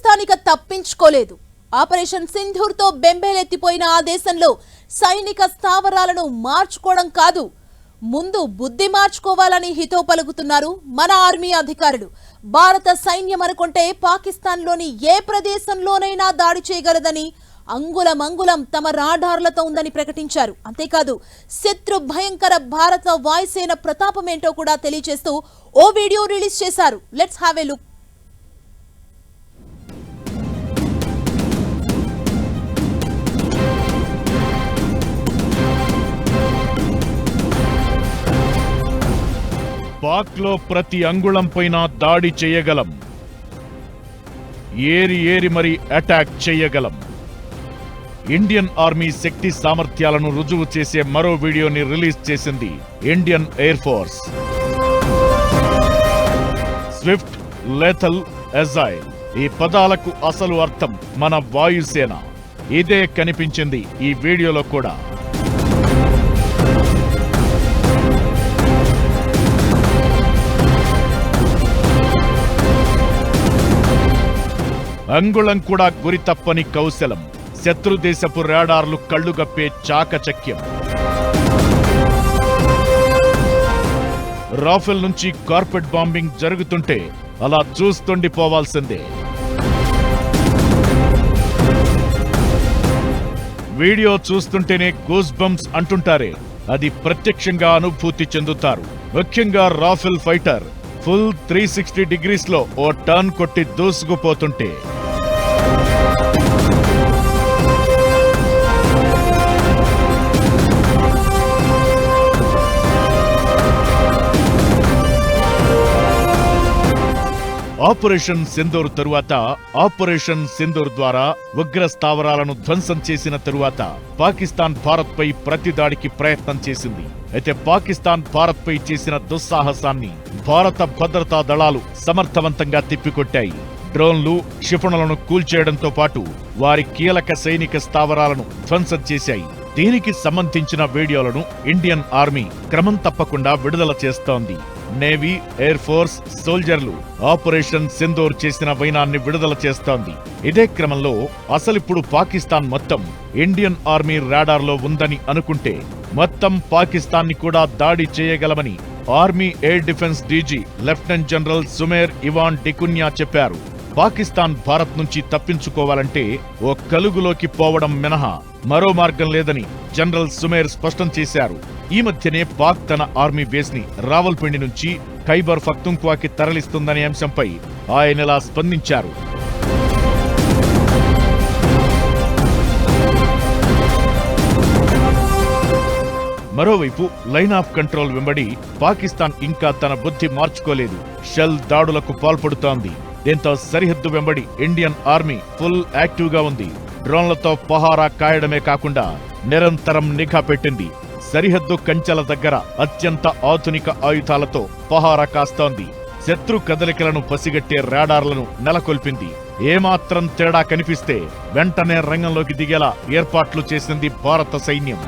పాకిస్తాన్ ఇక తప్పించుకోలేదు. ఆపరేషన్ సింధూర్తో బెంబేలెత్తిపోయిన ఆ దేశంలో సైనిక స్థావరాలను మార్చుకోవడం కాదు, ముందు బుద్ధి మార్చుకోవాలని హితో పలుకుతున్నారు మన ఆర్మీ అధికారులు. భారత సైన్యం అనుకుంటే పాకిస్తాన్లోని ఏ ప్రదేశంలోనైనా దాడి చేయగలదని, అంగుళం తమ రాడార్లతో ఉందని ప్రకటించారు. అంతేకాదు శత్రు భయంకర భారత వాయుసేన ప్రతాపమేంటో కూడా తెలియజేస్తూ ఓ వీడియో రిలీజ్ చేశారు. Let's have a look. పాక్లో ప్రతి అంగుళం పైన దాడి చేయగలం, ఏరి మరి అటాక్ చేయగలం. ఇండియన్ ఆర్మీ శక్తి సామర్థ్యాలను రుజువు చేసే మరో వీడియోని రిలీజ్ చేసింది Indian air force. Swift, lethal, agile ఈ పదాలకు అసలు అర్థం మన వాయుసేన. ఇదే కనిపించింది ఈ వీడియోలో కూడా. అంగుళం కూడా గురి తప్పని కౌశలం, శత్రుదేశపు రాడార్లు కళ్లుగప్పే చాకచక్యం. రాఫెల్ నుంచి కార్పెట్ బాంబింగ్ జరుగుతుంటే అలా చూస్తుండిపోవాల్సిందే. వీడియో చూస్తుంటేనే గూస్ బంప్స్ అంటుంటారే, అది ప్రత్యక్షంగా అనుభూతి చెందుతారు. ముఖ్యంగా రాఫెల్ ఫైటర్ ఫుల్ 360 డిగ్రీస్ లో ఓ టర్న్ కొట్టి దూసుకుపోతుంటే. ఆపరేషన్ సింధూర్ తరువాత, ఆపరేషన్ సింధూర్ ద్వారా ఉగ్ర స్థావరాలను ధ్వంసం చేసిన తరువాత పాకిస్తాన్ భారత్ పై ప్రతిదాడికి ప్రయత్నం చేసింది. అయితే పాకిస్తాన్ భారత్ పై చేసిన దుస్సాహసాన్ని భారత భద్రతా దళాలు సమర్థవంతంగా తిప్పికొట్టాయి. డ్రోన్లు, క్షిపణులను కూల్చేయడంతో పాటు వారి కీలక సైనిక స్థావరాలను ధ్వంసం చేశాయి. దీనికి సంబంధించిన వీడియోలను ఇండియన్ ఆర్మీ క్రమం తప్పకుండా విడుదల చేస్తోంది. నేవీ, ఎయిర్ ఫోర్స్, సోల్జర్లు ఆపరేషన్ సింధూర్ చేసిన వైనాన్ని విడుదల చేస్తోంది. ఇదే క్రమంలో అసలిప్పుడు పాకిస్తాన్ మొత్తం ఇండియన్ ఆర్మీ రాడార్లో ఉందని అనుకుంటే మొత్తం పాకిస్తాన్ ని కూడా దాడి చేయగలమని army air defence DG lieutenant general Sumer Ivan D'Cunha చెప్పారు. పాకిస్తాన్ భారత్ నుంచి తప్పించుకోవాలంటే ఓ కలుగులోకి పోవడం మినహా మరో మార్గం లేదని జనరల్ సుమేర్ స్పష్టం చేశారు. ఈ మధ్యనే పాక్ తన ఆర్మీ బేస్ ని రావల్పిండి నుంచి ఖైబర్ పఖ్తూన్ఖ్వాకి తరలిస్తుందనే అంశంపై ఆయనలా స్పందించారు. మరోవైపు లైన్ ఆఫ్ కంట్రోల్ వెంబడి పాకిస్తాన్ ఇంకా తన బుద్ధి మార్చుకోలేదు. షెల్ దాడులకు పాల్పడుతోంది. దీంతో సరిహద్దు వెంబడి ఇండియన్ ఆర్మీ ఫుల్ యాక్టివ్ గా ఉంది. డ్రోన్లతో పహారా కాయడమే కాకుండా నిరంతరం నిఘా పెట్టింది. సరిహద్దు కంచెల దగ్గర అత్యంత ఆధునిక ఆయుధాలతో పహారా కాస్తోంది. శత్రు కదలికలను పసిగట్టే రాడార్లను నెలకొల్పింది. ఏమాత్రం తేడా కనిపిస్తే వెంటనే రంగంలోకి దిగేలా ఏర్పాట్లు చేసింది భారత సైన్యం.